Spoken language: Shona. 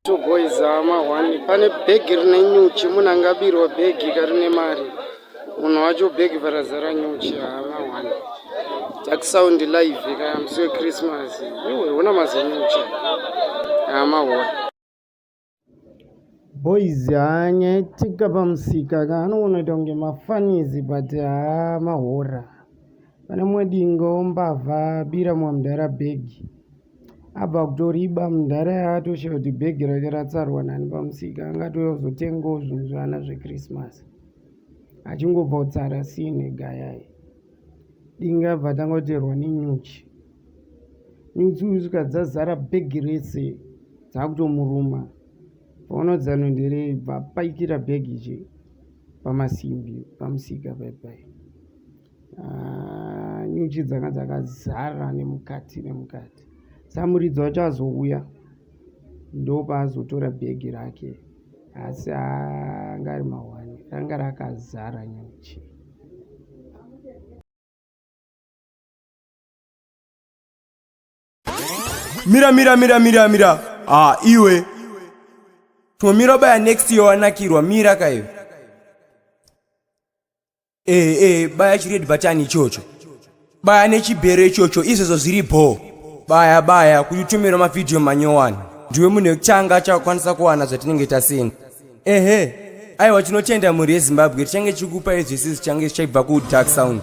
two boys one. Pane bhegi rine nyuchi, munhu angabirwa bhegi karine mari. Munhu wacho bhegi varazara nyuchi one. Takusound live kamuswe Christmas. Iwe una mazenyuchi. One. Boys nyaitika pamusika anoona kunge mafanizi but mahora. Pane mwedingo mbavha bira mwamudhara bhegi. Abva kutoriba mudhara yaatoshe kuti bhegi rake ratsarwa nani pamusika angatozotengawo zvinhu zvana zveChristmas. Achingobva kutsara sine gayai. Dinga bva tangoterwa nenyuchi. Nyuchi usvika dzazara bhegi rese dzakutomuruma. Paunodzano ndere bva paikira bhegi ichi pamasimbi pamusika paipai. Nyuchi dzanga dzakazara nemukati. Samuridzi wacho azouya ndo paazotora bhegi rake, asi angari mahwani ranga rakazara nyuchi. Mira. Iwe tomira baya next year wanakirwa mira kaiwe. Baya chiredi batani chocho. Baya nechibhere ichocho izvo zviripo. Baya kutumira mavideo manyowani. Ndiwe munhu changa chakwanisa kuwana zvatinenge tasenda. Aiwa chinotenda muri yeZimbabwe change chikupa izvisi change chaibva ku Dark Sound.